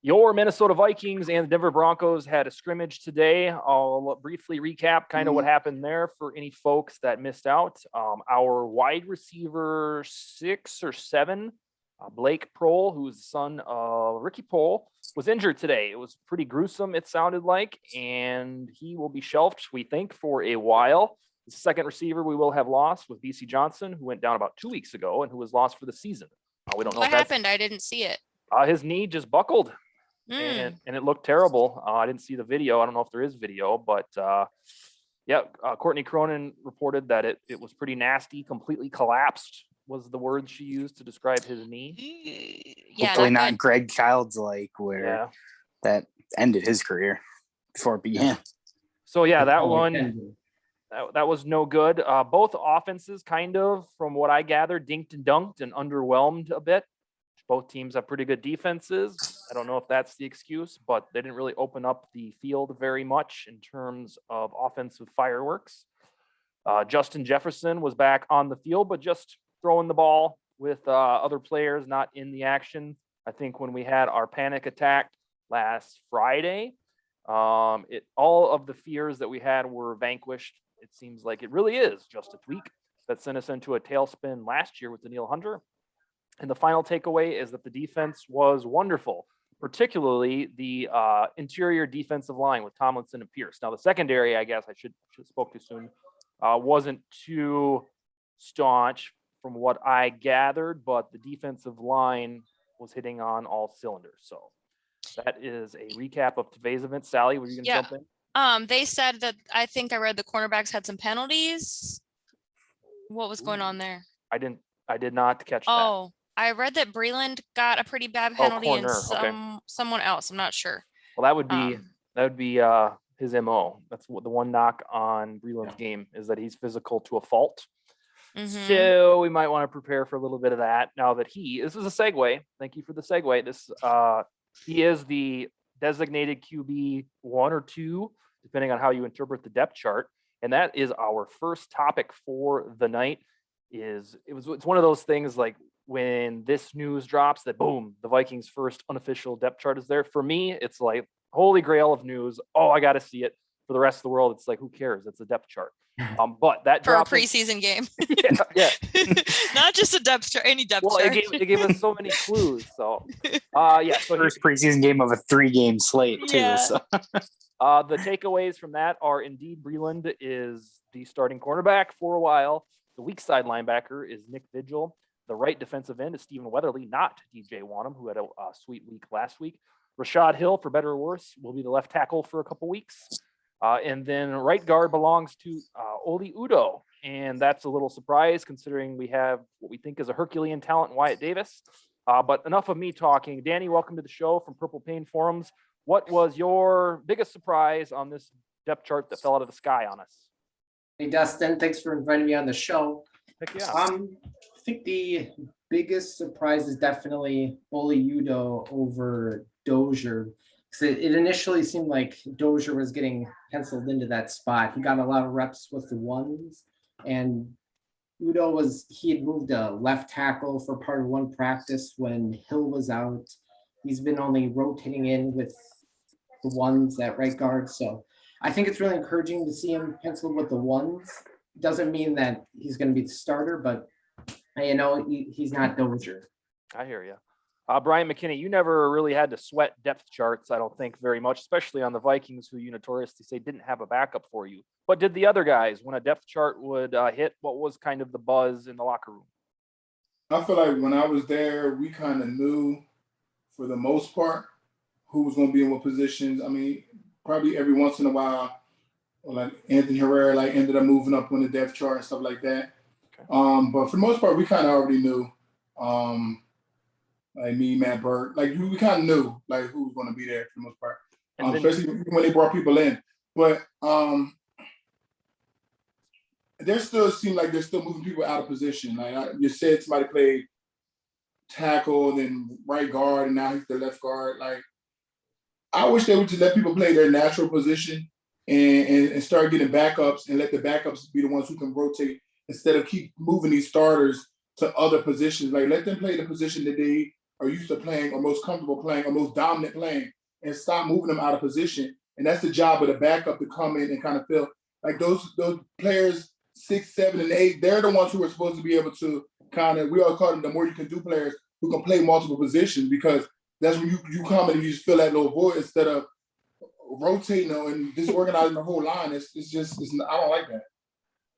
Your Minnesota Vikings and the Denver Broncos had a scrimmage today. I'll briefly recap kind of what happened there for any folks that missed out. Our wide receiver 6 or 7, Blake Prohl, who is the son of Ricky Prohl, was injured today. It was pretty gruesome, it sounded like, and he will be shelved, we think, for a while. The second receiver we will have lost was BC Johnson, who went down about 2 weeks ago and who was lost for the season. We don't know what happened. I didn't see it. His knee just buckled. And it looked terrible. I didn't see the video. I don't know if there is video, but Courtney Cronin reported that it was pretty nasty, completely collapsed was the word she used to describe his knee. Hopefully not Greg Childs where that ended his career before it began. So that one, that was no good. Both offenses kind of, from what I gathered, dinked and dunked and underwhelmed a bit. Both teams have pretty good defenses. I don't know if that's the excuse, but they didn't really open up the field very much in terms of offensive fireworks. Justin Jefferson was back on the field, but just throwing the ball with other players not in the action. I think when we had our panic attack last Friday, all of the fears that we had were vanquished. It seems like it really is just a tweak that sent us into a tailspin last year with Danielle Hunter. And the final takeaway is that the defense was wonderful, particularly the interior defensive line with Tomlinson and Pierce. Now, the secondary, I guess I should have spoke too soon, wasn't too staunch from what I gathered, but the defensive line was hitting on all cylinders. So that is a recap of today's event. Sally, were you going to jump in? They said that I think I read the cornerbacks had some penalties. What was going on there? I did not catch that. Oh. I read that Breland got a pretty bad penalty and someone else. I'm not sure. Well, that would be his MO. That's what the one knock on Breland's game is, that he's physical to a fault. Mm-hmm. So we might want to prepare for a little bit of that now that this is a segue. Thank you for the segue. He is the designated QB 1 or 2, depending on how you interpret the depth chart. And that is our first topic for the night. It's one of those things like, when this news drops that boom, the Vikings' first unofficial depth chart is there. For me, it's like holy grail of news. Oh, I got to see it. For the rest of the world, it's like, who cares? It's a depth chart. But that for a preseason game. yeah. Not just a depth chart, any depth chart. It gave us so many clues. So, So first preseason game of a 3-game slate too. Yeah. So. The takeaways from that are indeed Breland is the starting cornerback for a while. The weak side linebacker is Nick Vigil. The right defensive end is Stephen Weatherly, not DJ Wanham, who had a sweet week last week. Rashad Hill, for better or worse, will be the left tackle for a couple weeks. And then right guard belongs to Oli Udoh. And that's a little surprise considering we have what we think is a Herculean talent in Wyatt Davis. But enough of me talking. Danny, welcome to the show from Purple Pain Forums. What was your biggest surprise on this depth chart that fell out of the sky on us? Hey, Dustin, thanks for inviting me on the show. Heck yeah. I think the biggest surprise is definitely Oli Udoh over Dozier. Because it initially seemed like Dozier was getting penciled into that spot. He got a lot of reps with the ones, and Udoh he had moved to left tackle for part of one practice when Hill was out. He's been only rotating in with the ones at right guard. So I think it's really encouraging to see him penciled with the ones. Doesn't mean that he's going to be the starter, but he's not Dozier. I hear you. Bryant McKinnie, you never really had to sweat depth charts, I don't think, very much, especially on the Vikings, who you notoriously say didn't have a backup for you. But did the other guys, when a depth chart would hit, what was kind of the buzz in the locker room? I feel like when I was there, we kind of knew, for the most part, who was going to be in what positions. I mean, probably every once in a while, like Anthony Herrera ended up moving up on the depth chart and stuff like that. Okay. But for the most part, we kind of already knew. Like me, Matt Burke, we kind of knew who was going to be there for the most part, especially when they brought people in. But there still seemed like they're still moving people out of position. You said somebody played tackle, then right guard, and now he's the left guard. I wish they would just let people play their natural position and start getting backups and let the backups be the ones who can rotate instead of keep moving these starters to other positions. Let them play the position that they are used to playing or most comfortable playing or most dominant playing and stop moving them out of position. And that's the job of the backup to come in and kind of fill. Like those players 6, 7, and 8, they're the ones who are supposed to be able to kind of, we all call them the more you can do players who can play multiple positions, because that's when you come in and you just fill that little void instead of rotating and disorganizing the whole line. It's I don't like that.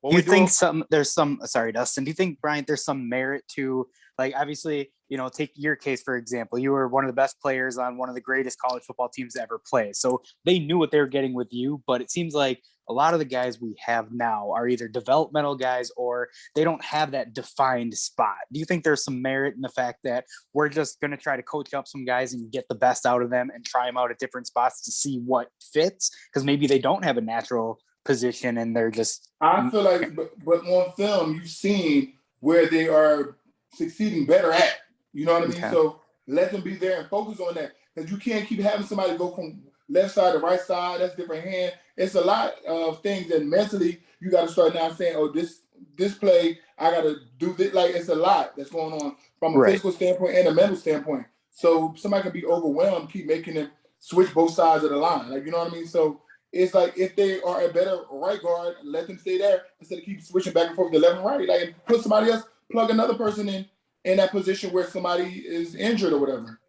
Do you think sorry, Dustin, do you think, Bryant, there's some merit to, like, obviously, take your case, for example, you were one of the best players on one of the greatest college football teams to ever play. So they knew what they were getting with you, but it seems like a lot of the guys we have now are either developmental guys or they don't have that defined spot. Do you think there's some merit in the fact that we're just going to try to coach up some guys and get the best out of them and try them out at different spots to see what fits? Because maybe they don't have a natural position and they're just, I feel like, but on film you've seen where they are succeeding better at, you know what I mean? Okay. So let them be there and focus on that, because you can't keep having somebody go from left side to right side. That's different hand. It's a lot of things that mentally you got to start now saying, oh, this play I got to do this. Like, it's a lot that's going on from a physical standpoint and a mental standpoint. So somebody can be overwhelmed, keep making them switch both sides of the line, like, you know what I mean? So it's like, if they are a better right guard, let them stay there instead of keep switching back and forth to left and right. Like, put somebody else, plug another person in that position where somebody is injured or whatever.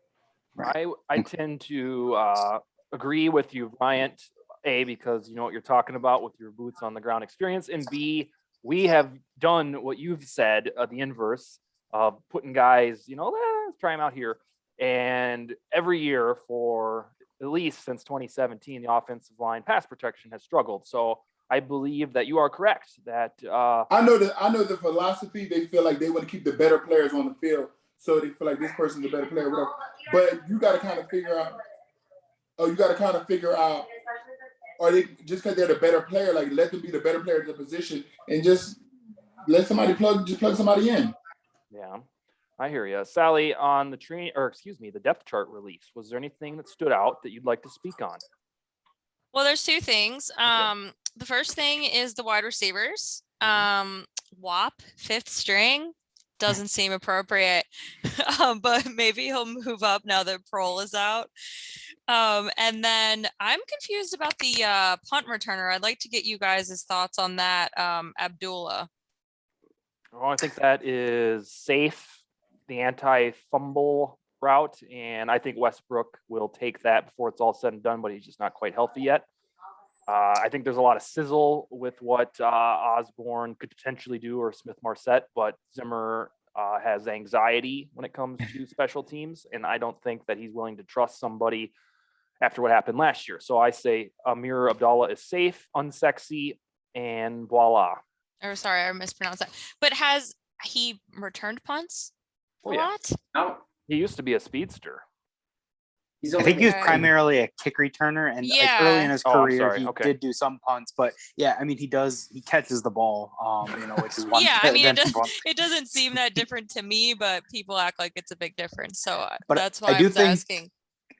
I tend to agree with you, Bryant, A, because you know what you're talking about with your boots on the ground experience, and B, we have done what you've said, the inverse of putting guys, let's try them out here. And every year for at least since 2017, the offensive line pass protection has struggled. So I Bleav that you are correct. That I know the philosophy. They feel like they want to keep the better players on the field, so they feel like this person's a better player, whatever. But you got to kind of figure out. Are they just because they're the better player? Like, let them be the better player in the position, and just let somebody plug somebody in. Yeah. I hear you. Sally, on the depth chart release, was there anything that stood out that you'd like to speak on? Well, there's two things. The first thing is the wide receivers. WAP, 5th string, doesn't seem appropriate, but maybe he'll move up now that Prohl is out. And then I'm confused about the punt returner. I'd like to get you guys' thoughts on that, Abdullah. Oh, I think that is safe, the anti-fumble route, and I think Westbrook will take that before it's all said and done, but he's just not quite healthy yet. I think there's a lot of sizzle with what Osborne could potentially do, or Smith-Marset, but Zimmer has anxiety when it comes to special teams, and I don't think that he's willing to trust somebody after what happened last year. So I say Amir Abdallah is safe, unsexy, and voila. Oh, sorry, I mispronounced that. But has he returned punts? Oh, yeah. No. He used to be a speedster. I think he was primarily a kick returner, and like early in his career, he did do some punts. But yeah, I mean, he catches the ball, which is one. Yeah, I mean, it doesn't seem that different to me, but people act like it's a big difference. So that's why I was asking.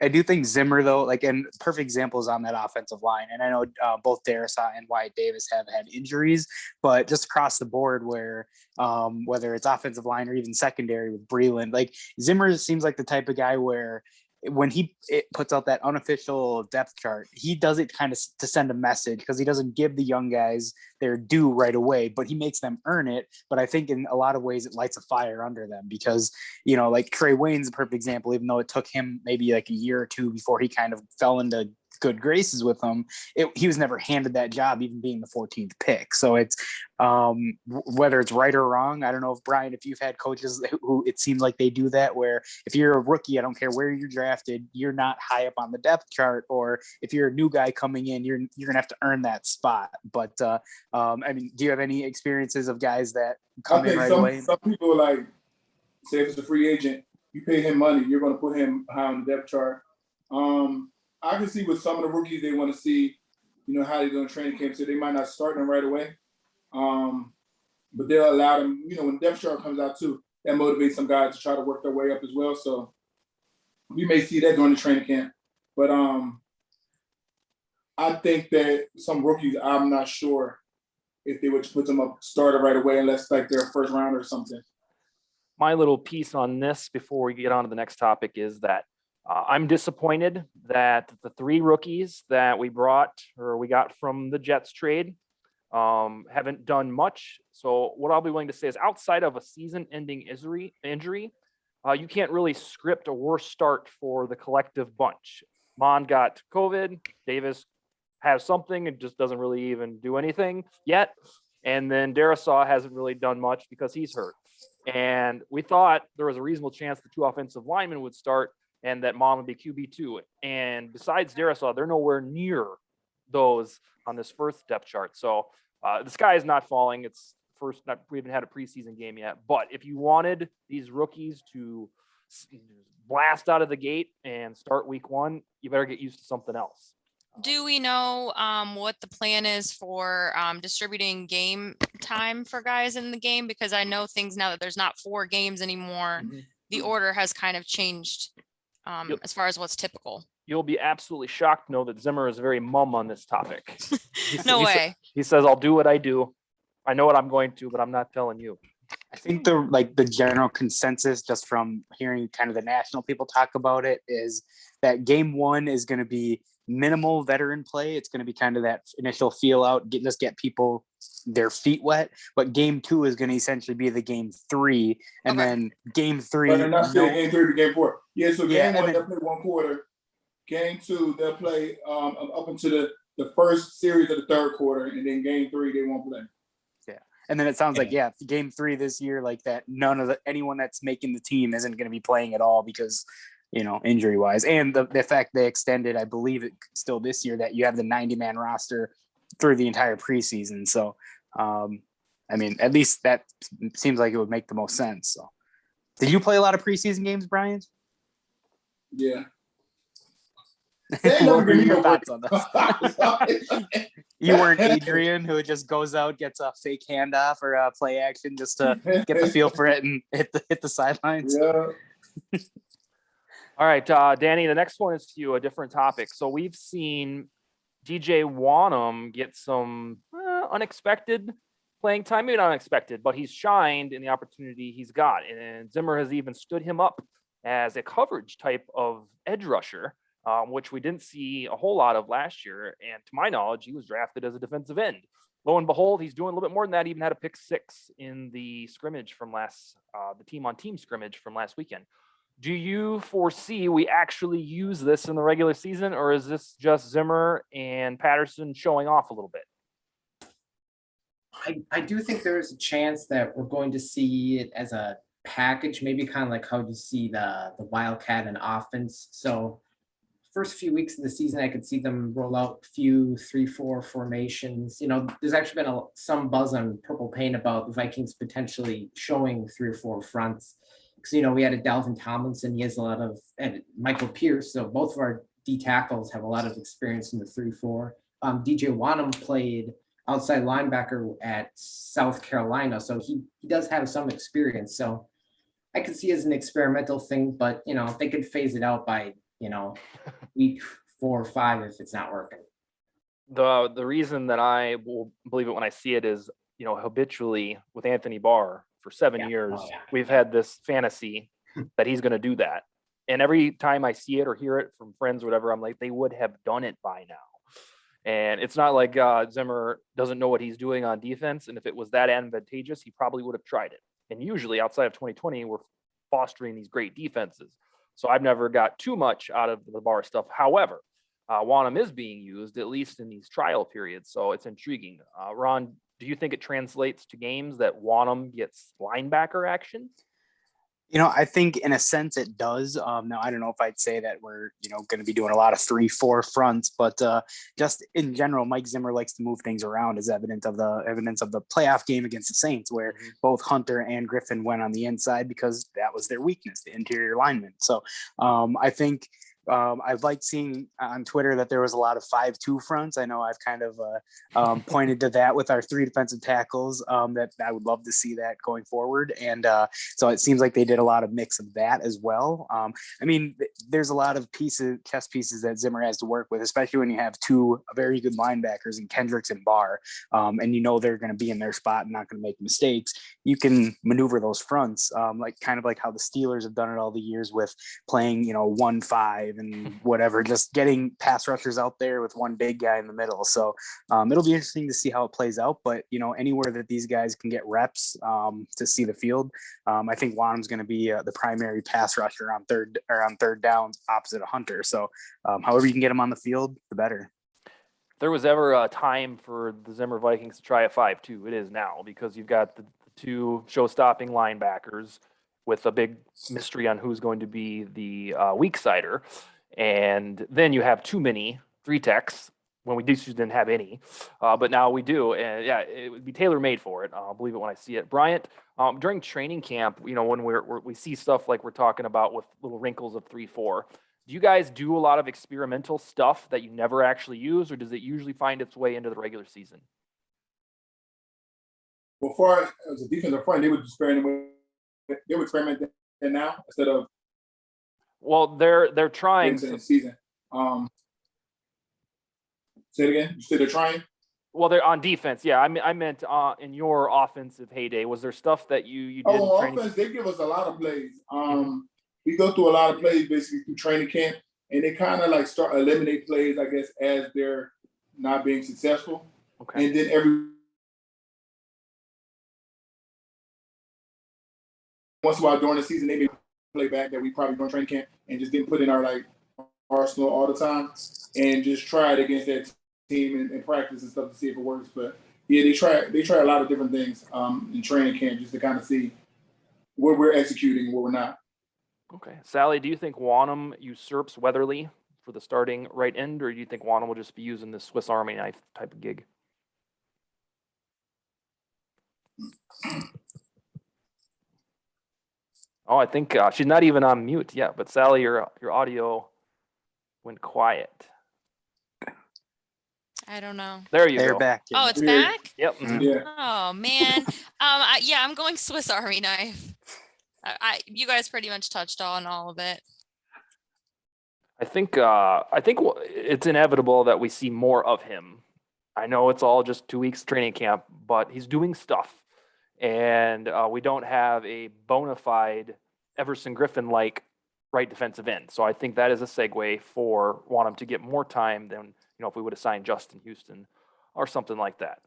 I do think Zimmer, though, like, and perfect examples on that offensive line. And I know both Darrisaw and Wyatt Davis have had injuries, but just across the board, where whether it's offensive line or even secondary with Breland, like, Zimmer seems like the type of guy where when he puts out that unofficial depth chart, he does it kind of to send a message, because he doesn't give the young guys their due right away, but he makes them earn it. But I think in a lot of ways it lights a fire under them, because, like Trey Wayne's a perfect example, even though it took him maybe like a year or two before he kind of fell into good graces with them, he was never handed that job, even being the 14th pick. So it's whether it's right or wrong, I don't know if, Brian, if you've had coaches who it seems like they do that, where if you're a rookie, I don't care where you're drafted, you're not high up on the depth chart, or if you're a new guy coming in, you're gonna have to earn that spot. But I mean, do you have any experiences of guys that come in right away? Some people, like, say if it's a free agent, you pay him money, you're going to put him high on the depth chart. I can see with some of the rookies, they want to see, how they're doing training camp, so they might not start them right away. But they'll allow them, when the depth chart comes out too, that motivates some guys to try to work their way up as well. So we may see that during the training camp. But I think that some rookies, I'm not sure if they would put them up starter right away, unless like they're a first rounder or something. my little piece on this before we get on to the next topic is that I'm disappointed that the 3 rookies that we got from the Jets trade haven't done much. So what I'll be willing to say is outside of a season-ending injury, you can't really script a worse start for the collective bunch. Mon got COVID. Davis has something and just doesn't really even do anything yet. And then Saw hasn't really done much because he's hurt. And we thought there was a reasonable chance the 2 offensive linemen would start and that Mon would be QB2. And besides Saw, they're nowhere near those on this first depth chart. So the sky is not falling. It's we haven't had a preseason game yet. But if you wanted these rookies to blast out of the gate and start week 1, you better get used to something else. Do we know what the plan is for distributing game time for guys in the game? Because I know things now that there's not 4 games anymore. Mm-hmm. The order has kind of changed as far as what's typical. You'll be absolutely shocked to know that Zimmer is very mum on this topic. No way. He says, I'll do what I do. I know what I'm going to, but I'm not telling you. I think the general consensus, just from hearing kind of the national people talk about it, is that game 1 is going to be minimal veteran play. It's going to be kind of that initial feel out, get people their feet wet. But game 2 is going to essentially be the game 3, and then game 3. But they're not saying game 3 to game 4. Yeah, so game 1 then, they'll play 1 quarter. Game 2 they'll play up until the first series of the 3rd quarter, and then game 3 they won't play. And then it sounds like, game 3 this year, like that, anyone that's making the team isn't going to be playing at all because, injury wise. And the fact they extended, I believe it still this year, that you have the 90-man roster through the entire preseason. So, at least that seems like it would make the most sense. So, did you play a lot of preseason games, Brian? Yeah. What were your thoughts on this? You weren't Adrian, who just goes out, gets a fake handoff or a play action just to get the feel for it and hit the sidelines. Yeah. All right, Danny, the next one is to you, a different topic. So we've seen DJ Wanham get some unexpected playing time, maybe not unexpected, but he's shined in the opportunity he's got. And Zimmer has even stood him up as a coverage type of edge rusher, which we didn't see a whole lot of last year. And to my knowledge, he was drafted as a defensive end. Lo and behold, he's doing a little bit more than that. He even had a pick 6 in the scrimmage from the team-on-team scrimmage from last weekend. Do you foresee we actually use this in the regular season, or is this just Zimmer and Patterson showing off a little bit? I do think there is a chance that we're going to see it as a package, maybe kind of like how you see the Wildcat and offense. So first few weeks of the season, I could see them roll out a few 3-4 formations. There's actually been some buzz on Purple Paint about the Vikings potentially showing 3 or 4 fronts. Because, we had a Dalvin Tomlinson, he has a lot of, and Michael Pierce. So both of our D tackles have a lot of experience in the 3-4. DJ Wanham played outside linebacker at South Carolina. So he does have some experience. So I could see it as an experimental thing, but, they could phase it out by, week 4 or 5 if it's not working. The reason that I will believe it when I see it is, habitually with Anthony Barr for 7 years, we've had this fantasy that he's going to do that. And every time I see it or hear it from friends or whatever, I'm like, they would have done it by now. And it's not like Zimmer doesn't know what he's doing on defense. And if it was that advantageous, he probably would have tried it. And usually outside of 2020, we're fostering these great defenses. So I've never got too much out of the Barr stuff. However, Wanham is being used, at least in these trial periods. So it's intriguing. Ron, do you think it translates to games that Wanham gets linebacker action? I think in a sense it does. Now, I don't know if I'd say that we're, going to be doing a lot of 3-4 fronts, but just in general, Mike Zimmer likes to move things around as evidence of the playoff game against the Saints, where both Hunter and Griffin went on the inside because that was their weakness, the interior linemen. So I think I've liked seeing on Twitter that there was a lot of 5-2 fronts. I know I've kind of pointed to that with our 3 defensive tackles, that I would love to see that going forward. And so it seems like they did a lot of mix of that as well. there's a lot of chess pieces that Zimmer has to work with, especially when you have two very good linebackers in Kendricks and Barr, and they're going to be in their spot and not going to make mistakes. You can maneuver those fronts, like how the Steelers have done it all the years with playing, 1-5 and whatever, just getting pass rushers out there with one big guy in the middle. So it'll be interesting to see how it plays out. But anywhere that these guys can get reps to see the field, I think Wanham's going to be the primary pass rusher on third downs opposite of Hunter. So however you can get him on the field, the better. If there was ever a time for the Zimmer Vikings to try a 5-2, it is now, because you've got the two show-stopping linebackers with a big mystery on who's going to be the weak sider. And then you have too many 3-techs when we just didn't have any, but now we do. And yeah, it would be tailor-made for it. I'll believe it when I see it. Bryant, during training camp, when we see stuff like we're talking about with little wrinkles of 3-4, do you guys do a lot of experimental stuff that you never actually use, or does it usually find its way into the regular season? Before, as a defensive front, they would experiment that now instead of. Well, they're trying. In the season. Say it again. You said they're trying. Well, they're on defense. Yeah, I meant in your offensive heyday. Was there stuff that you did? On offense, they give us a lot of plays. We go through a lot of plays basically through training camp, and they kind of start eliminate plays, I guess, as they're not being successful. Okay. And then once in a while during the season, they may play back that we probably during training camp and just didn't put in our arsenal all the time, and just try it against that team and practice and stuff to see if it works. But yeah, they try a lot of different things in training camp just to kind of see where we're executing and where we're not. Okay. Sally, do you think Wanham usurps Weatherly for the starting right end, or do you think Wanham will just be using the Swiss Army knife type of gig? Oh, I think she's not even on mute yet, but Sally, your audio went quiet. I don't know. There you They're go. back. Oh, it's back? Yep. Yeah. Oh, man. I'm going Swiss Army knife. You guys pretty much touched on all of it. I think it's inevitable that we see more of him. I know it's all just 2 weeks training camp, but he's doing stuff. And we don't have a bona fide Everson Griffin-like right defensive end. So I think that is a segue for Wanham to get more time than, if we would have signed Justin Houston or something like that.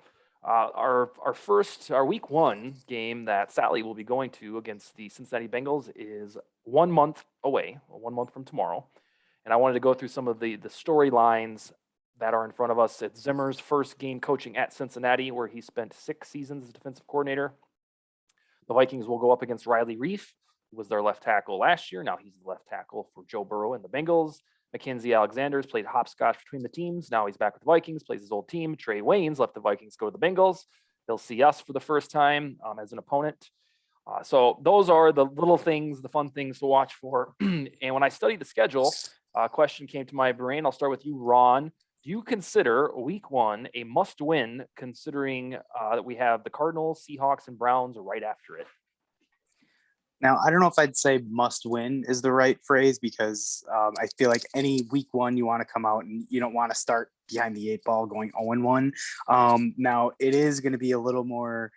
Our week 1 game that Sally will be going to against the Cincinnati Bengals is 1 month away, 1 month from tomorrow. And I wanted to go through some of the storylines that are in front of us. It's Zimmer's first game coaching at Cincinnati, where he spent 6 seasons as defensive coordinator. The Vikings will go up against Riley Reif, who was their left tackle last year. Now he's the left tackle for Joe Burrow and the Bengals. Mackenzie Alexander's played hopscotch between the teams. Now he's back with the Vikings, plays his old team. Trey Waynes left the Vikings, go to the Bengals. He'll see us for the first time as an opponent. So those are the little things, the fun things to watch for. And when I studied the schedule, a question came to my brain. I'll start with you, Ron. Do you consider week 1 a must-win, considering that we have the Cardinals, Seahawks, and Browns right after it? Now, I don't know if I'd say must win is the right phrase, because I feel like any week 1 you want to come out and you don't want to start behind the 8 ball going 0-1. Now, it is going to be a little more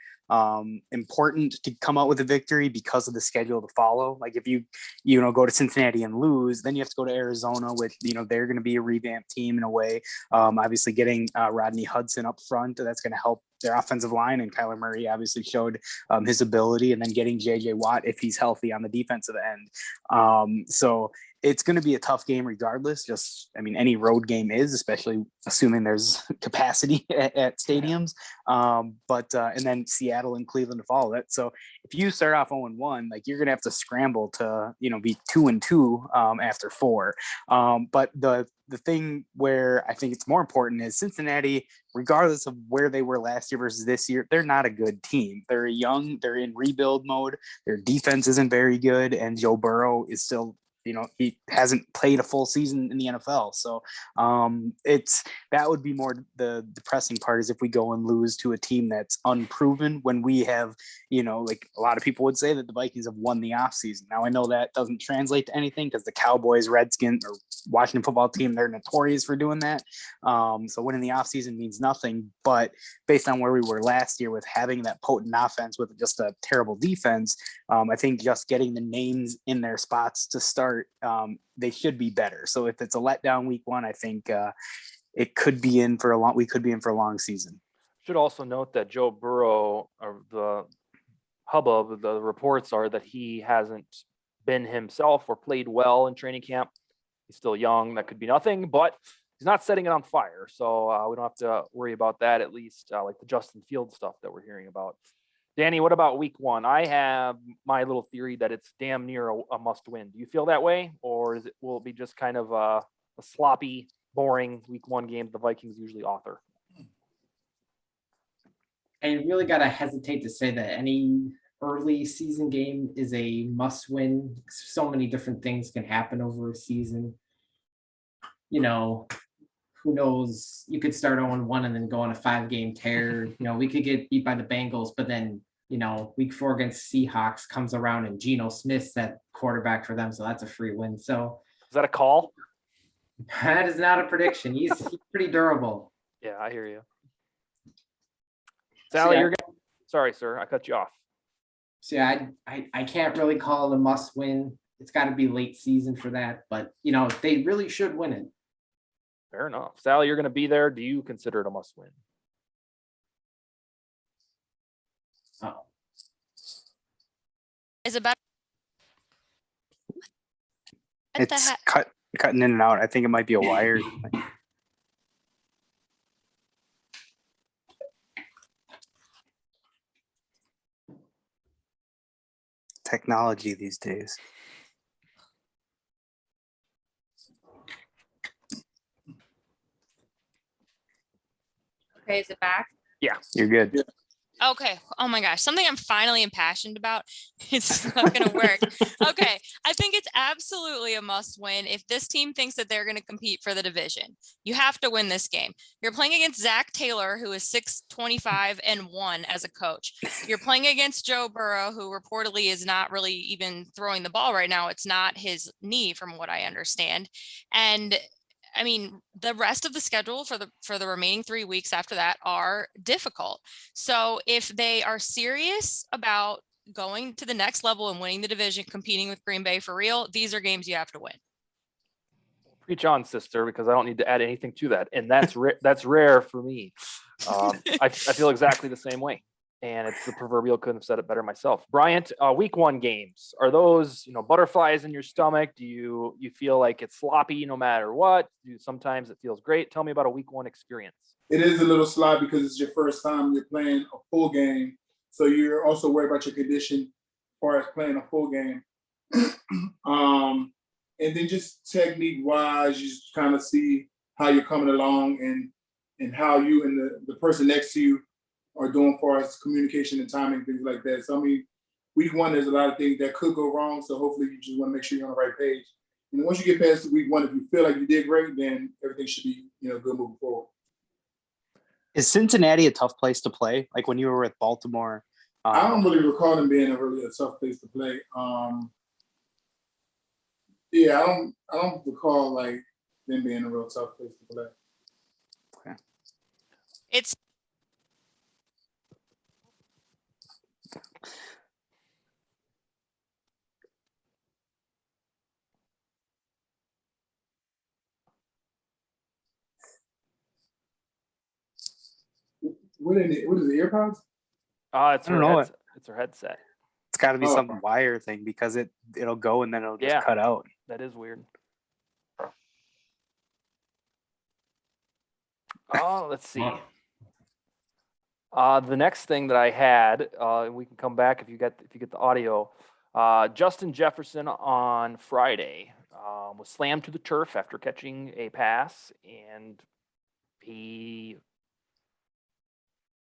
important to come out with a victory because of the schedule to follow. Like if you go to Cincinnati and lose, then you have to go to Arizona with, they're going to be a revamped team in a way. Obviously getting Rodney Hudson up front, that's going to help their offensive line, and Kyler Murray obviously showed his ability, and then getting JJ Watt if he's healthy on the defensive end. So it's going to be a tough game regardless. Any road game is, especially assuming there's capacity at stadiums. And then Seattle and Cleveland to follow that. So if you start off 0-1, you're going to have to scramble to, be 2-2 after 4. But the thing where I think it's more important is Cincinnati, regardless of where they were last year versus this year, they're not a good team. They're young, they're in rebuild mode. Their defense isn't very good, and Joe Burrow is still he hasn't played a full season in the NFL. So that would be more the depressing part, is if we go and lose to a team that's unproven when we have, like a lot of people would say that the Vikings have won the offseason. Now I know that doesn't translate to anything because the Cowboys, Redskins, or Washington football team, they're notorious for doing that. So winning the offseason means nothing. But based on where we were last year with having that potent offense with just a terrible defense, I think just getting the names in their spots to start, they should be better. So if it's a letdown week one, I think it could be in for a long. We could be in for a long season. Should also note that Joe Burrow, or the hubbub, the reports are that he hasn't been himself or played well in training camp. He's still young. That could be nothing, but he's not setting it on fire. So we don't have to worry about that, at least like the Justin Fields stuff that we're hearing about. Danny, what about week one? I have my little theory that it's damn near a must win. Do you feel that way? Or will it be just kind of a sloppy, boring week one game the Vikings usually author? I really got to hesitate to say that any early season game is a must win. So many different things can happen over a season. Who knows? You could start 0-1 and then go on a 5-game tear. We could get beat by the Bengals, but then, week 4 against Seahawks comes around and Geno Smith's that quarterback for them. So that's a free win. So is that a call? That is not a prediction. He's pretty durable. Yeah, I hear you. Sally, sorry, sir, I cut you off. So yeah, I can't really call it a must win. It's got to be late season for that, but they really should win it. Fair enough. Sally, you're going to be there. Do you consider it a must win? Oh, Is it better? It's cutting in and out. I think it might be a wire. Technology these days. Okay, is it back? Yeah, you're good. Yeah. Okay. Oh my gosh. Something I'm finally impassioned about. It's not going to work. Okay. I think it's absolutely a must win if this team thinks that they're going to compete for the division. You have to win this game. You're playing against Zach Taylor, who is 625-1 as a coach. You're playing against Joe Burrow, who reportedly is not really even throwing the ball right now. It's not his knee, from what I understand. And I mean, the rest of the schedule for the remaining 3 weeks after that are difficult. So if they are serious about going to the next level and winning the division, competing with Green Bay for real, these are games you have to win. Preach on, sister, because I don't need to add anything to that. And that's rare for me. I feel exactly the same way. And it's the proverbial couldn't have said it better myself. Bryant, week one games, are those, butterflies in your stomach? Do you feel like it's sloppy no matter what? Sometimes it feels great. Tell me about a week one experience. It is a little sloppy because it's your first time you're playing a full game. So you're also worried about your condition as far as playing a full game. And then just technique wise, you just kind of see how you're coming along and how you and the person next to you are doing as far as communication and timing, things like that. So, I mean, week one, there's a lot of things that could go wrong. So hopefully you just want to make sure you're on the right page. And once you get past week one, if you feel like you did great, then everything should be, good moving forward. Is Cincinnati a tough place to play? Like when you were with Baltimore? I don't really recall them being a tough place to play. Yeah, I don't recall like them being a real tough place to play. Okay. It's What is it? AirPods? It's I don't know. It's her headset. It's got to be Oh. some wire thing because it'll go and then it'll just cut out. That is weird. Oh, let's see. The next thing that I had, we can come back if you get the audio. Justin Jefferson on Friday was slammed to the turf after catching a pass, and he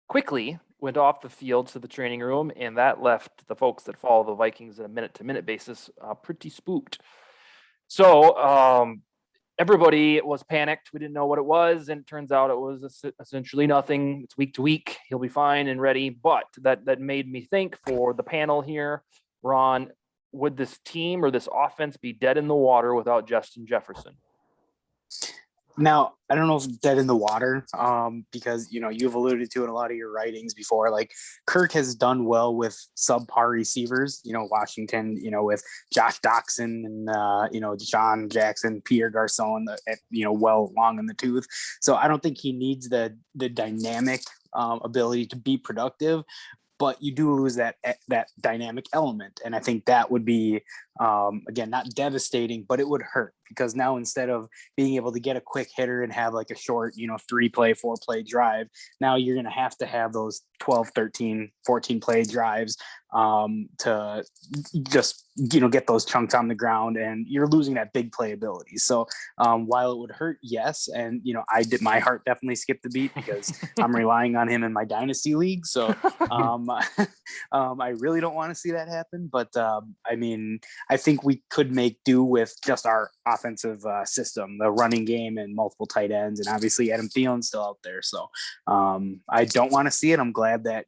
quickly went off the field to the training room, and that left the folks that follow the Vikings on a minute-to-minute basis pretty spooked. So everybody was panicked. We didn't know what it was, and it turns out it was essentially nothing. It's week to week. He'll be fine and ready. But that made me think for the panel here, Ron, would this team or this offense be dead in the water without Justin Jefferson? Now, I don't know if dead in the water, because, you've alluded to in a lot of your writings before, like Kirk has done well with subpar receivers, Washington, with Josh Doxson and, Deshaun Jackson, Pierre Garcon, well long in the tooth. So I don't think he needs the dynamic ability to be productive, but you do lose that dynamic element. And I think that would be, again, not devastating, but it would hurt, because now instead of being able to get a quick hitter and have like a short, 3-play, 4-play drive, now you're going to have those 12, 13, 14 play drives to just, get those chunks on the ground, and you're losing that big playability. So while it would hurt, yes. And, my heart definitely skipped a beat because I'm relying on him in my dynasty league. So I really don't want to see that happen. But I think we could make do with just our offensive system, the running game and multiple tight ends. And obviously Adam Thielen's still out there. So I don't want to see it. I'm glad that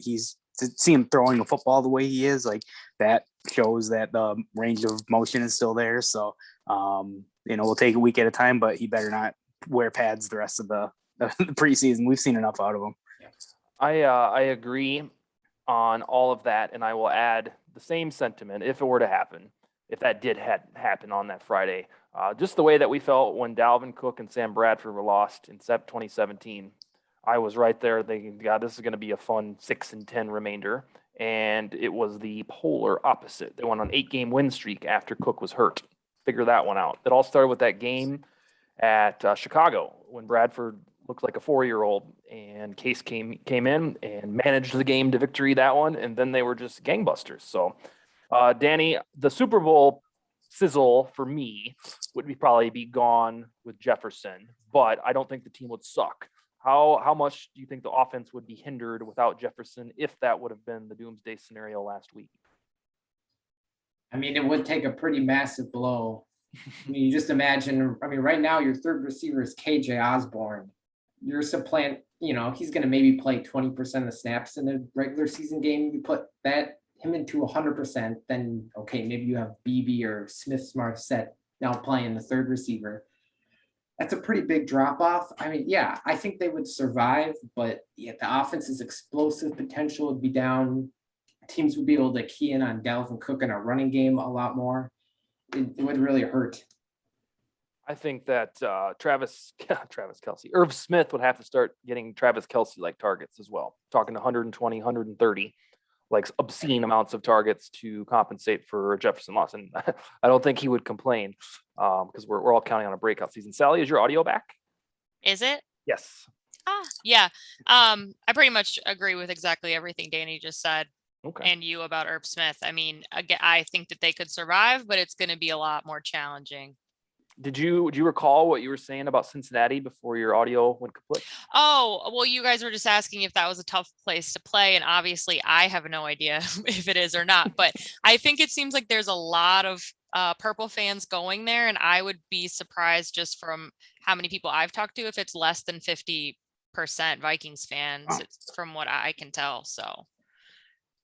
to see him throwing the football the way he is, like that shows that the range of motion is still there. So, we'll take a week at a time, but he better not wear pads the rest of the preseason. We've seen enough out of him. I agree on all of that. And I will add the same sentiment if it were to happen, if that did happen on that Friday, just the way that we felt when Dalvin Cook and Sam Bradford were lost in 2017. I was right there thinking, God, this is going to be a fun 6-10 remainder. And it was the polar opposite. They went on 8-game win streak after Cook was hurt. Figure that one out. It all started with that game at Chicago when Bradford looked like a 4-year-old, and Case came in and managed the game to victory that one. And then they were just gangbusters. So, Danny, the Super Bowl sizzle for me would probably be gone with Jefferson, but I don't think the team would suck. How much do you think the offense would be hindered without Jefferson if that would have been the doomsday scenario last week? It would take a pretty massive blow. You just imagine, right now your third receiver is KJ Osborne. You're supplant, he's going to maybe play 20% of snaps in a regular season game. You put him into 100%, then okay, maybe you have BB or Smith-Marset now playing the third receiver. That's a pretty big drop off. I think they would survive, but the offense's explosive potential would be down. Teams would be able to key in on Dalvin Cook and a running game a lot more. It would really hurt. I think that Travis Kelce, Irv Smith would have to start getting Travis Kelce like targets as well. Talking 120, 130, like obscene amounts of targets to compensate for Jefferson loss. And I don't think he would complain because we're all counting on a breakout season. Sally, is your audio back? Is it? Yes. Yeah. I pretty much agree with exactly everything Danny just said. Okay. And you about Irv Smith. Again, I think that they could survive, but it's going to be a lot more challenging. Did you recall what you were saying about Cincinnati before your audio went kaput? Oh, well, you guys were just asking if that was a tough place to play. And obviously I have no idea if it is or not, but I think it seems like there's a lot of Purple fans going there. And I would be surprised just from how many people I've talked to, if it's less than 50% Vikings fans, from what I can tell. So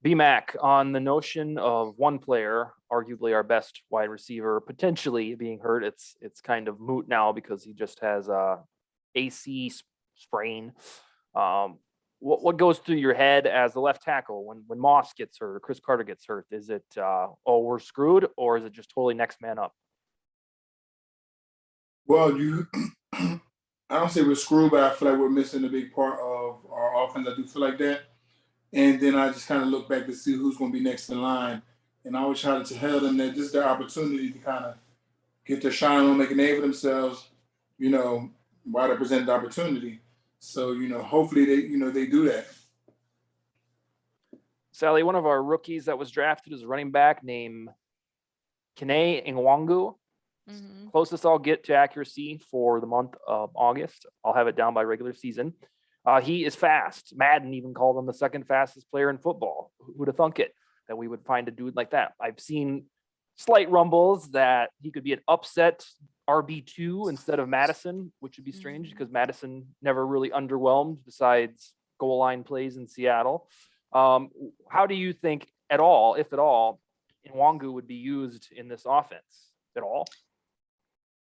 BMAC, on the notion of one player, arguably our best wide receiver, potentially being hurt, it's kind of moot now because he just has a AC sprain. What goes through your head as the left tackle when Moss gets hurt or Chris Carter gets hurt? Is it we're screwed, or is it just totally next man up? Well, I don't say we're screwed, but I feel like we're missing a big part of our offense. I do feel like that. And then I just kind of look back to see who's going to be next in line. And I always try to tell them that this is their opportunity to kind of get their shine on, make a name for themselves, while they present the opportunity. So, hopefully they do that. Sally, one of our rookies that was drafted is a running back named Kene Nwangu. mm-hmm. Closest I'll get to accuracy for the month of August. I'll have it down by regular season. He is fast. Madden even called him the second fastest player in football. Who'd have thunk it that we would find a dude like that? I've seen slight rumbles that he could be an upset RB2 instead of Madison, which would be strange because Madison never really underwhelmed besides goal line plays in Seattle. How do you think at all, if at all, Nwangu would be used in this offense at all?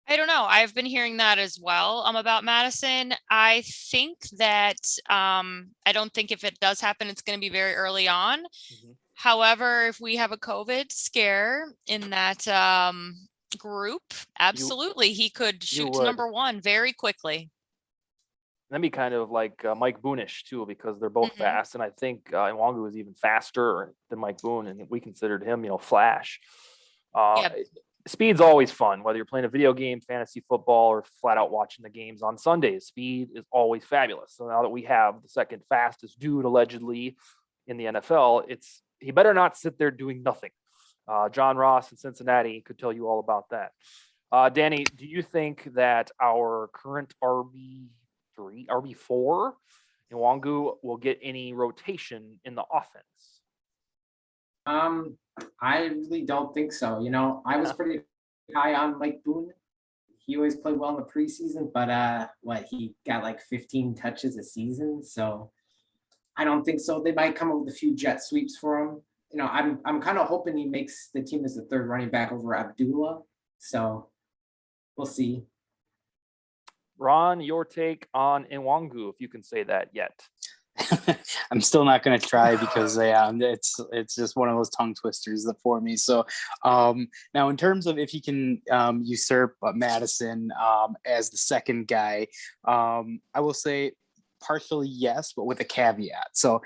I don't know. I've been hearing that as well about Madison. I think that I don't think if it does happen, it's going to be very early on. Mm-hmm. However, if we have a COVID scare in that group, absolutely, he could shoot to number one very quickly. That'd be kind of like Mike Boonish too, because they're both fast, and I think Nwangu is even faster than Mike Boone, and we considered him, Flash. Speed's always fun, whether you're playing a video game, fantasy football, or flat out watching the games on Sundays. Speed is always fabulous. So now that we have the second fastest dude allegedly in the NFL, he better not sit there doing nothing. John Ross in Cincinnati could tell you all about that. Danny, do you think that our current RB4, Nwangu, will get any rotation in the offense? I really don't think so. I was pretty high on Mike Boone. He always played well in the preseason, but he got like 15 touches a season, so I don't think so. They might come up with a few jet sweeps for him. I'm kind of hoping he makes the team as the third running back over Abdullah. So we'll see. Ron, your take on Nwangu, if you can say that yet. I'm still not going to try because it's just one of those tongue twisters for me. So now in terms of if he can usurp Madison as the second guy, I will say partially yes, but with a caveat. So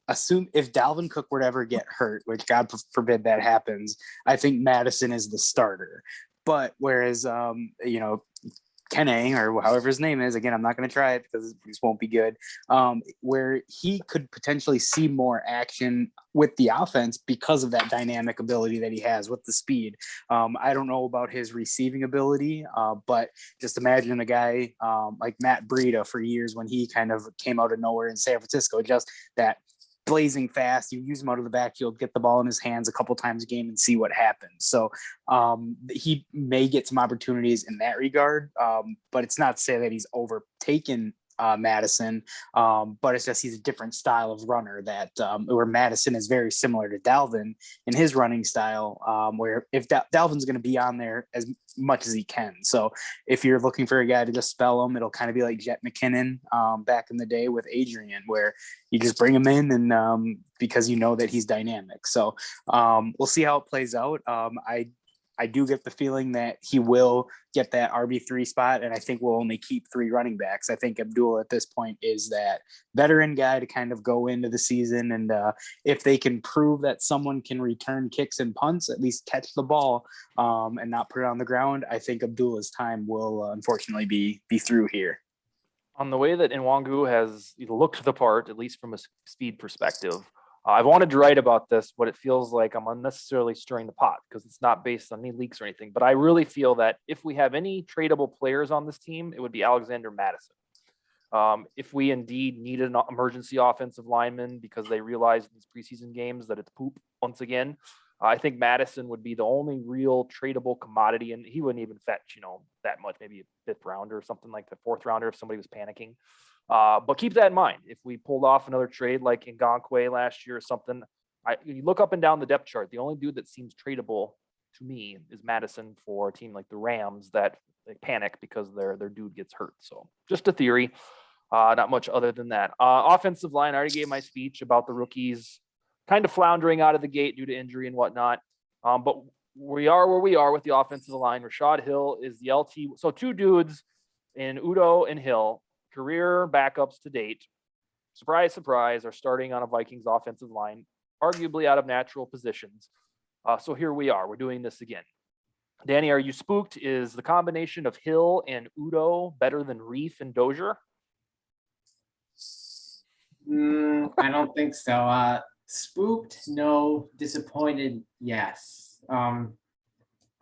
assume if Dalvin Cook were to ever get hurt, which God forbid that happens, I think Madison is the starter. But whereas Kene, or however his name is, again, I'm not going to try it because this won't be good, where he could potentially see more action with the offense because of that dynamic ability that he has with the speed. I don't know about his receiving ability, but just imagine a guy like Matt Breida for years when he kind of came out of nowhere in San Francisco, just that blazing fast. You use him out of the backfield, get the ball in his hands a couple times a game and see what happens. So he may get some opportunities in that regard, but it's not to say that he's overtaken Madison, but it's just he's a different style of runner that where Madison is very similar to Dalvin in his running style, where if Dalvin's going to be on there as much as he can. So if you're looking for a guy to just spell him, it'll kind of be like Jet McKinnon back in the day with Adrian, where you just bring him in and because you know that he's dynamic. So we'll see how it plays out. I do get the feeling that he will get that RB3 spot, and I think we'll only keep 3 running backs. I think Abdullah at this point is that veteran guy to kind of go into the season, and if they can prove that someone can return kicks and punts, at least catch the ball and not put it on the ground, I think Abdullah's time will unfortunately be through here. On the way that Nwangu has looked the part, at least from a speed perspective, I've wanted to write about this, but it feels like I'm unnecessarily stirring the pot because it's not based on any leaks or anything. But I really feel that if we have any tradable players on this team, it would be Alexander Madison. If we indeed need an emergency offensive lineman because they realized in these preseason games that it's poop once again, I think Madison would be the only real tradable commodity, and he wouldn't even fetch, that much, maybe a 5th rounder or something like the 4th rounder if somebody was panicking. But keep that in mind. If we pulled off another trade like Ngakoue last year or something, you look up and down the depth chart, the only dude that seems tradable to me is Madison for a team like the Rams that they panic because their dude gets hurt. So just a theory, not much other than that. Offensive line, I already gave my speech about the rookies kind of floundering out of the gate due to injury and whatnot. But we are where we are with the offensive line. Rashad Hill is the LT. So 2 dudes in Udo and Hill, career backups to date, surprise, surprise, are starting on a Vikings offensive line, arguably out of natural positions. So here we are. We're doing this again. Danny, are you spooked? Is the combination of Hill and Udo better than Reef and Dozier? I don't think so. Spooked, no. Disappointed, yes. I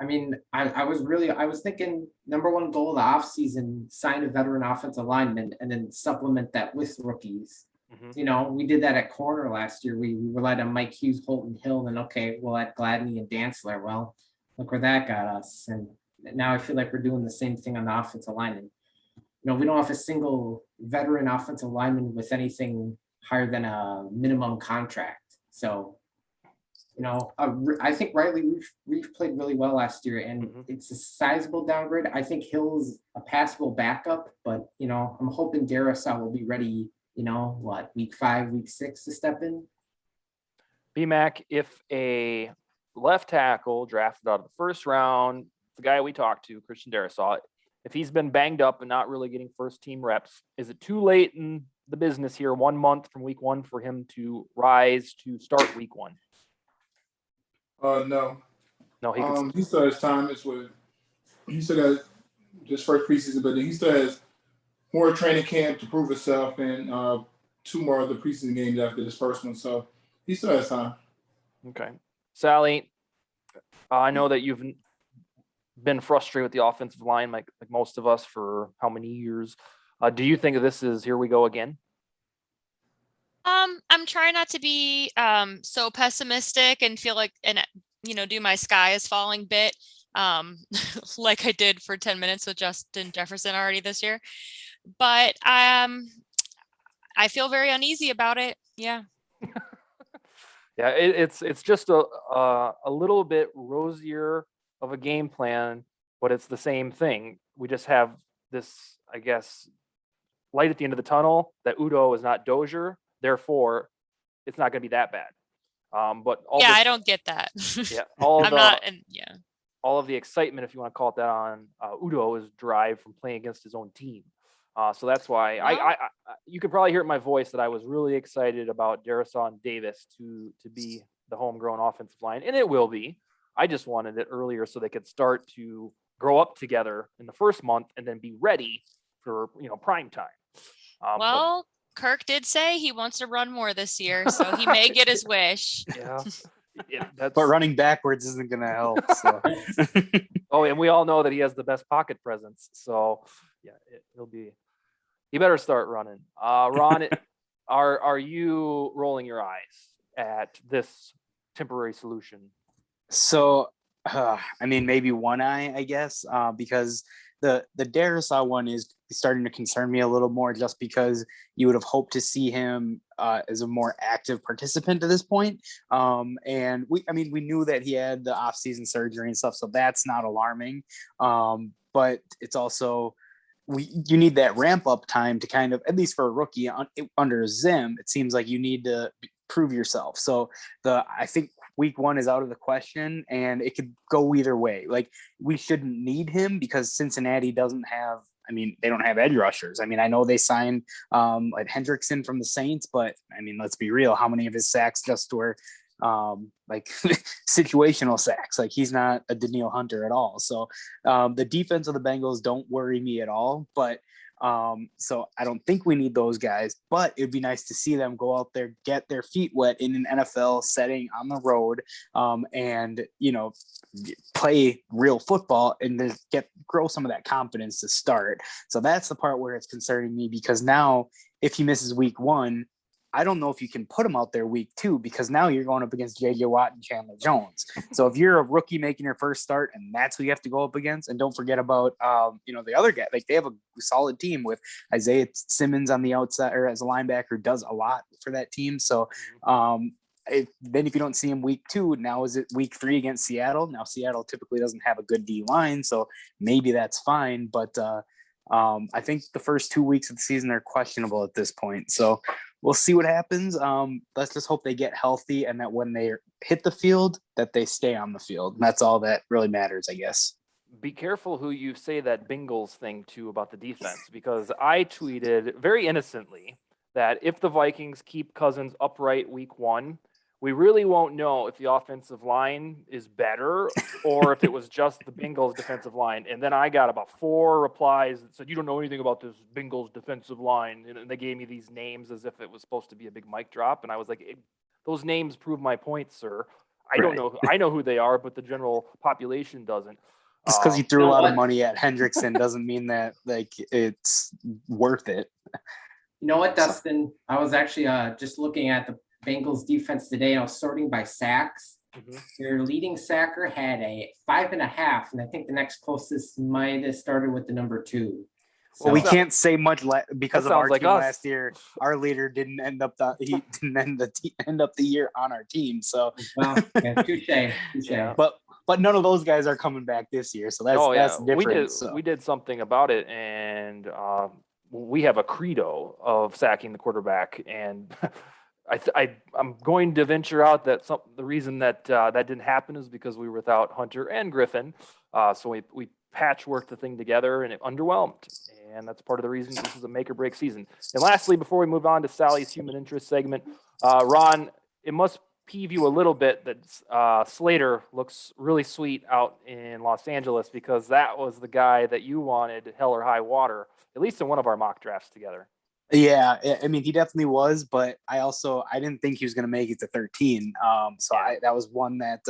was thinking number one goal of the offseason, sign a veteran offensive lineman and then supplement that with rookies. You know, we did that at corner last year. We relied on Mike Hughes, Holton Hill, and okay, we'll add Gladney and Dantzler. Well, look where that got us. And now I feel like we're doing the same thing on the offensive line. You know, we don't have a single veteran offensive lineman with anything higher than a minimum contract. So, you know, I think Riley Reef played really well last year, and it's a sizable downgrade. I think Hill's a passable backup, but, you know, I'm hoping Raun will be ready, you know, what, week 5, week 6 to step in? BMAC, if a left tackle drafted out of the first round, the guy we talked to, Christian Raun Sawh, if he's been banged up and not really getting first team reps, is it too late in the business here, 1 month from week 1, for him to rise to start week 1? No. No, he still has time. He still got just first preseason, but then he still has more training camp to prove himself and 2 more of the preseason games after this first one. So he still has time. Okay. Sally, I know that you've been frustrated with the offensive line, like most of us, for how many years? Do you think this is here we go again? I'm trying not to be so pessimistic and feel like, and you know, do my sky is falling bit like I did for 10 minutes with Justin Jefferson already this year. But I feel very uneasy about it. Yeah. Yeah, it's just a little bit rosier of a game plan, but it's the same thing. We just have this, I guess, light at the end of the tunnel that Udo is not Dozier, therefore it's not going to be that bad. But I don't get that. Yeah, all of the excitement, if you want to call it that, on Udo is derived from playing against his own team. So that's why I you could probably hear it in my voice that I was really excited about Raun Sawh and Davis to be the homegrown offensive line, and it will be. I just wanted it earlier so they could start to grow up together in the first month and then be ready for, you know, prime time. Well, Kirk did say he wants to run more this year, so he may get his wish. Yeah, but running backwards isn't going to help. So. Oh, and we all know that he has the best pocket presence. So yeah, he better start running. Ron, are you rolling your eyes at this temporary solution? So, I mean, maybe one eye, I guess, because the Raun Sawh one is starting to concern me a little more, just because you would have hoped to see him as a more active participant to this point. And we knew that he had the off-season surgery and stuff, so that's not alarming. But it's also, you need that ramp up time to kind of, at least for a rookie under Zim, it seems like you need to prove yourself. So I think week 1 is out of the question, and it could go either way. Like, we shouldn't need him because Cincinnati doesn't have, they don't have edge rushers. I know they signed like Hendrickson from the Saints, but let's be real. How many of his sacks just were like situational sacks? Like, he's not a Danielle Hunter at all. So the defense of the Bengals don't worry me at all, but so I don't think we need those guys, but it'd be nice to see them go out there, get their feet wet in an NFL setting on the road, and, you know, play real football and then grow some of that confidence to start. So that's the part where it's concerning me, because now if he misses week 1, I don't know if you can put him out there week 2, because now you're going up against JJ Watt and Chandler Jones. So if you're a rookie making your first start and that's who you have to go up against, and don't forget about, the other guy, like, they have a solid team with Isaiah Simmons on the outside, or as a linebacker, does a lot for that team. So then if you don't see him week 2, now is it week 3 against Seattle? Now Seattle typically doesn't have a good D line, so maybe that's fine. But I think the first 2 weeks of the season are questionable at this point. So we'll see what happens. Let's just hope they get healthy, and that when they hit the field, that they stay on the field. And that's all that really matters, I guess. Be careful who you say that Bengals thing to about the defense, because I tweeted very innocently that if the Vikings keep Cousins upright week 1, we really won't know if the offensive line is better or if it was just the Bengals defensive line. And then I got about 4 replies that said, "You don't know anything about this Bengals defensive line." And they gave me these names as if it was supposed to be a big mic drop. And I was like, those names prove my point, sir. I don't know. I know who they are, but the general population doesn't. Just because you threw a lot of money at Hendrickson doesn't mean that, like, it's worth it. You know what, Dustin? I was actually just looking at the Bengals defense today. And I was sorting by sacks. Their leading sacker had a 5.5, and I think the next closest might have started with the number 2. Well, we So- can't say much because That of our sounds like team us. last year. Our leader didn't end up end up the year on our team. So, well, yeah, touche. Yeah. but none of those guys are coming back this year. So that's different. We did something about it, and we have a credo of sacking the quarterback, and I'm going to venture out that the reason that that didn't happen is because we were without Hunter and Griffin, so we patchworked the thing together, and it underwhelmed, and that's part of the reason this is a make or break season. And lastly, before we move on to Sally's human interest segment, Ron, it must peeve you a little bit that Slater looks really sweet out in Los Angeles, because that was the guy that you wanted hell or high water, at least in one of our mock drafts together. Yeah, I mean, he definitely was, but I didn't think he was going to make it to 13. That was one that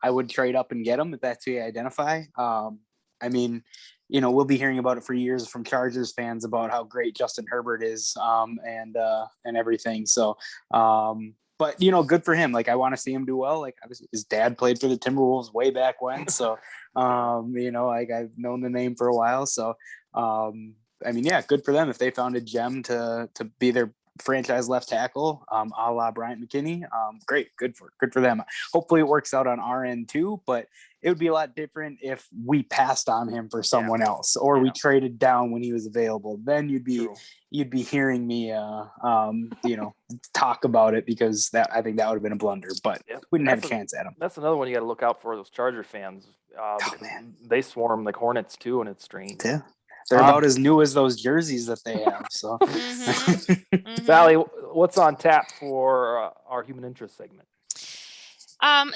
I would trade up and get him if that's who you identify. I mean, we'll be hearing about it for years from Chargers fans about how great Justin Herbert is, and everything. So, but good for him. Like, I want to see him do well. Like, obviously his dad played for the Timberwolves way back when. So, like, I've known the name for a while. So, I mean, yeah, good for them if they found a gem to be their franchise left tackle, a la Bryant McKinnie. Great, good for them. Hopefully it works out on our end too, but it would be a lot different if we passed on him for someone else, or we traded down when he was available. Then you'd be hearing me talk about it, because I think that would have been a blunder, but we didn't have a chance at him. That's another one you got to look out for, those Charger fans. Man, they swarm like hornets too, and it's strange. Yeah. They're about as new as those jerseys that they have. So, Sally, what's on tap for our human interest segment?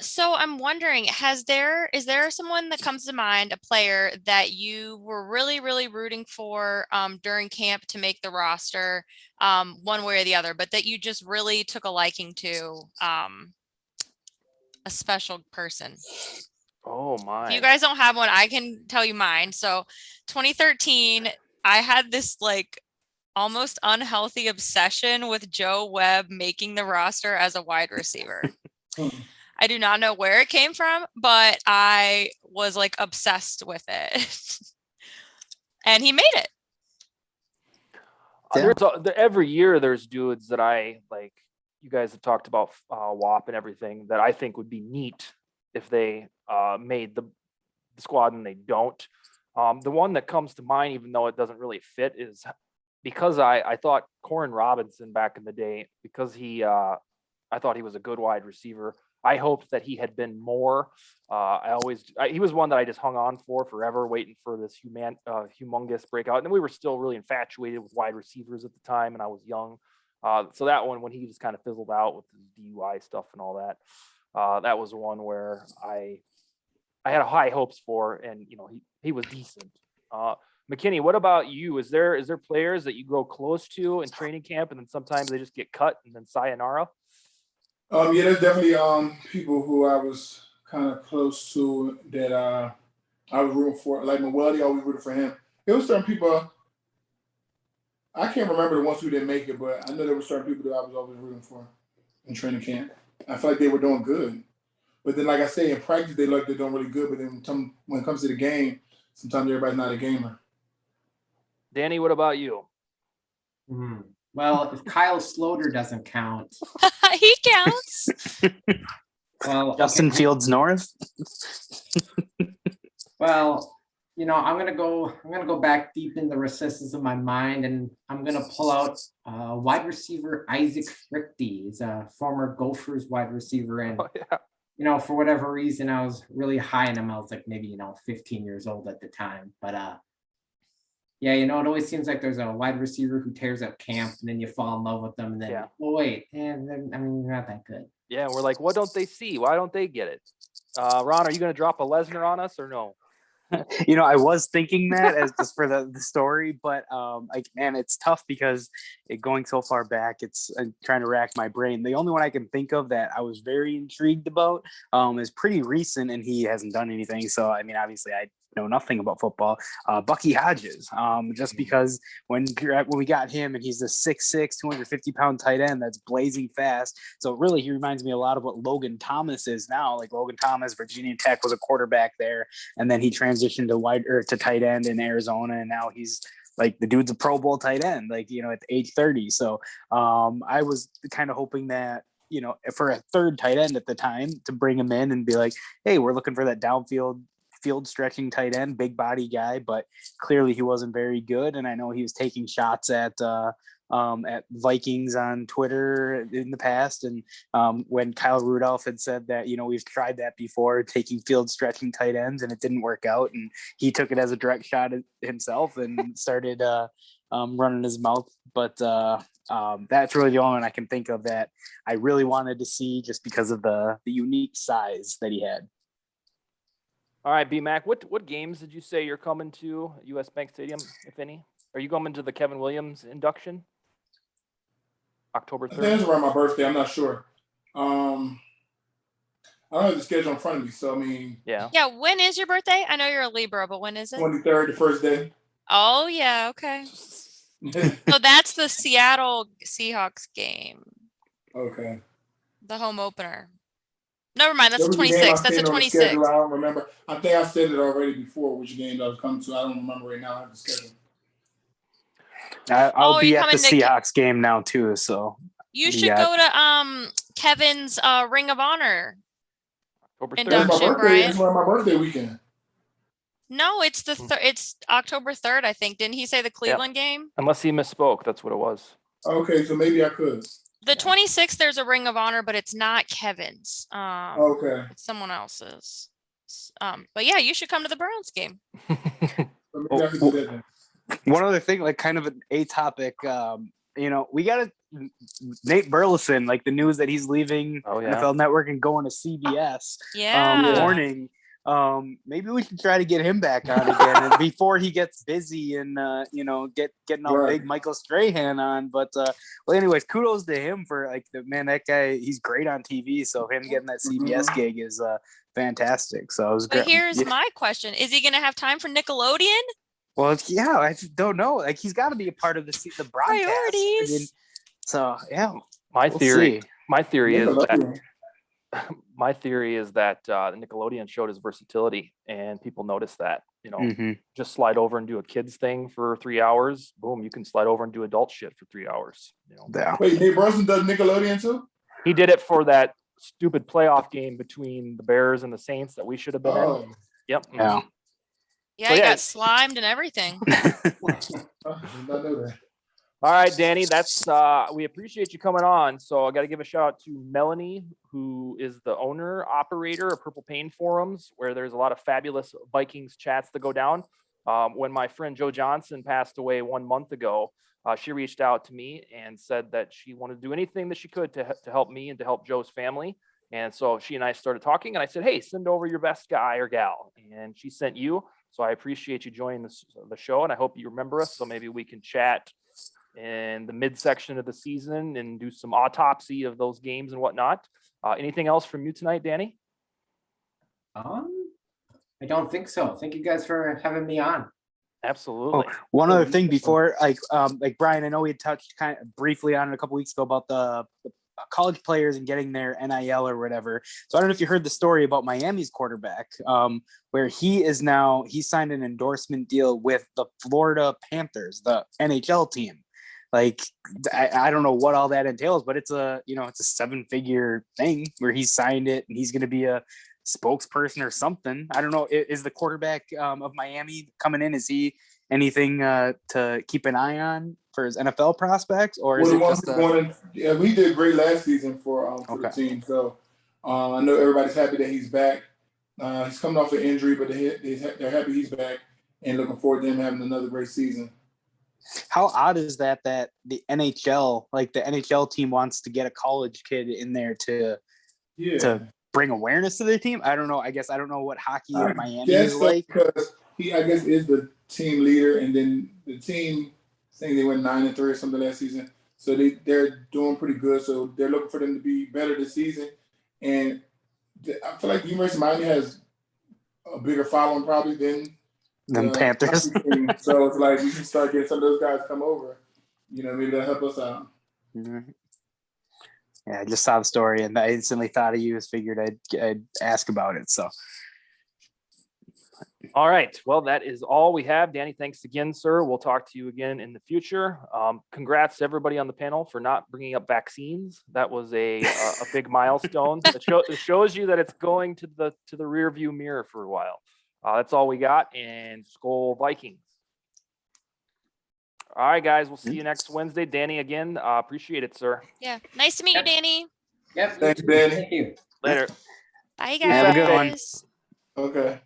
So I'm wondering, is there someone that comes to mind, a player that you were really, really rooting for during camp to make the roster, one way or the other, but that you just really took a liking to, a special person? Oh my. If you guys don't have one, I can tell you mine. So 2013, I had this like almost unhealthy obsession with Joe Webb making the roster as a wide receiver. I do not know where it came from, but I was like obsessed with it. And he made it. Every year there's dudes that I like. You guys have talked about WAP and everything that I think would be neat if they made the squad, and they don't. The one that comes to mind, even though it doesn't really fit, is because I thought Corin Robinson back in the day, because I thought he was a good wide receiver. I hoped that he had been more. He was one that I just hung on for forever, waiting for this humongous breakout. And we were still really infatuated with wide receivers at the time, and I was young. So that one, when he just kind of fizzled out with his DUI stuff and all that, that was one where I had high hopes for, and he was decent. McKinney, what about you? Is there players that you grow close to in training camp, and then sometimes they just get cut and then sayonara? Yeah, there's definitely people who I was kind of close to that I was rooting for. Like Weldy, always rooted for him. There was certain people, I can't remember the ones who didn't make it, but I know there were certain people that I was always rooting for in training camp. I feel like they were doing good. But then, like I say, in practice, they look they're doing really good. But then when it comes to the game, sometimes everybody's not a gamer. Danny, what about you? Well, if Kyle Sloter doesn't count. He counts. Well, Justin Fields North. Well, I'm gonna go back deep in the recesses of my mind, and I'm gonna pull out wide receiver Isaac Frichte. He's a former Gophers wide receiver, and for whatever reason, I was really high in him. I was like maybe 15 years old at the time, but yeah, it always seems like there's a wide receiver who tears up camp, and then you fall in love with them, and then wait, and then they're not that good. Yeah, we're like, what don't they see? Why don't they get it? Ron, are you going to drop a Lesnar on us or no? I was thinking that as just for the story, but man, it's tough because going so far back, I'm trying to rack my brain. The only one I can think of that I was very intrigued about is pretty recent, and he hasn't done anything. So, I mean, obviously I know nothing about football. Bucky Hodges, just because when we got him, and he's a 6'6", 250-pound tight end that's blazing fast. So really, he reminds me a lot of what Logan Thomas is now. Like Logan Thomas, Virginia Tech, was a quarterback there, and then he transitioned to tight end in Arizona, and now he's like the dude's a Pro Bowl tight end, like at age 30. So I was kind of hoping that for a third tight end at the time to bring him in and be like, hey, we're looking for that downfield field stretching tight end, big body guy, but clearly he wasn't very good. And I know he was taking shots at Vikings on Twitter in the past. And when Kyle Rudolph had said that, we've tried that before, taking field stretching tight ends, and it didn't work out. And he took it as a direct shot at himself and started running his mouth. But that's really the only one I can think of that I really wanted to see, just because of the unique size that he had. All right, B-Mac, what games did you say you're coming to U.S. Bank Stadium, if any? Are you coming to the Kevin Williams induction? October 3rd? I think it's around my birthday. I'm not sure. I don't have the schedule in front of me, so I mean. Yeah, when is your birthday? I know you're a Libra, but when is it? 23rd, the first day. Oh, yeah, okay. So that's the Seattle Seahawks game. Okay. The home opener. Never mind, that's the 26th. That's the 26th. I don't remember. I think I said it already before, which game I was coming to. I don't remember right now. I have the schedule. I'll be at the Seahawks game now too, so you should go to Kevin's Ring of Honor induction, Brian. It's my birthday weekend. No, it's it's October 3rd, I think. Didn't he say the Cleveland game? Unless he misspoke, that's what it was. Okay, so maybe I could. The 26th, there's a Ring of Honor, but it's not Kevin's. Okay. It's someone else's. But yeah, you should come to the Browns game. One other thing, like kind of an atopic, we got Nate Burleson, like the news that he's leaving NFL Network and going to CBS. Morning. Maybe we should try to get him back on again and before he gets busy and getting all big Michael Strahan on. But anyways, kudos to him for that guy. He's great on TV, so him getting that CBS gig is fantastic. So it was great. But here's my question: is he going to have time for Nickelodeon? Well, yeah, I don't know. Like he's got to be a part of the broadcast. Priorities. I mean, so yeah, my theory is that Nickelodeon showed his versatility, and people noticed that. Just slide over and do a kids thing for 3 hours. Boom, you can slide over and do adult shit for 3 hours. Wait, Nate Burleson does Nickelodeon too? He did it for that stupid playoff game between the Bears and the Saints that we should have been in. Yep. Yeah. Yeah, he got slimed and everything. I did not know that. All right, Danny, that's we appreciate you coming on. So I got to give a shout out to Melanie, who is the owner operator of Purple Pain Forums, where there's a lot of fabulous Vikings chats that go down. When my friend Joe Johnson passed away 1 month ago, she reached out to me and said that she wanted to do anything that she could to help me and to help Joe's family. And so she and I started talking, and I said, hey, send over your best guy or gal. And she sent you. So I appreciate you joining the show, and I hope you remember us. So maybe we can chat in the midsection of the season and do some autopsy of those games and whatnot. Anything else from you tonight, Danny? I don't think so. Thank you guys for having me on. Absolutely. One other thing before, like Brian, I know we had touched kind of briefly on it a couple weeks ago about the college players and getting their NIL or whatever. So I don't know if you heard the story about Miami's quarterback, where he signed an endorsement deal with the Florida Panthers, the NHL team. Like, I don't know what all that entails, but it's a 7-figure thing where he signed it and he's going to be a spokesperson or something. I don't know. Is the quarterback of Miami coming in? Is he anything to keep an eye on for his NFL prospects, or is it just we did great last season for the team. So I know everybody's happy that he's back. He's coming off an injury, but they're happy he's back and looking forward to him having another great season. How odd is that the NHL, like the NHL team, wants to get a college kid in there to bring awareness to their team. I don't know. I guess I don't know what hockey in Miami Yes, is like. because he, I guess, is the team leader, and then the team, I think they went 9-3 or something last season. So they're doing pretty good. So they're looking for them to be better this season. And I feel like the University of Miami has a bigger following probably than The Panthers. team. So it's like we can start getting some of those guys come over. Maybe that'll help us out. Mm-hmm. Yeah, I just saw the story and I instantly thought of you. Figured I'd ask about it. So. All right. Well, that is all we have. Danny, thanks again, sir. We'll talk to you again in the future. Congrats to everybody on the panel for not bringing up vaccines. That was a big milestone. It shows you that it's going to the rear view mirror for a while. That's all we got. And Skol Vikings. All right, guys. We'll see you next Wednesday. Danny, again, appreciate it, sir. Yeah. Nice to meet you, Danny. Yep. Thanks, Danny. Thank you. Later. Bye, guys. Have a good one. Okay.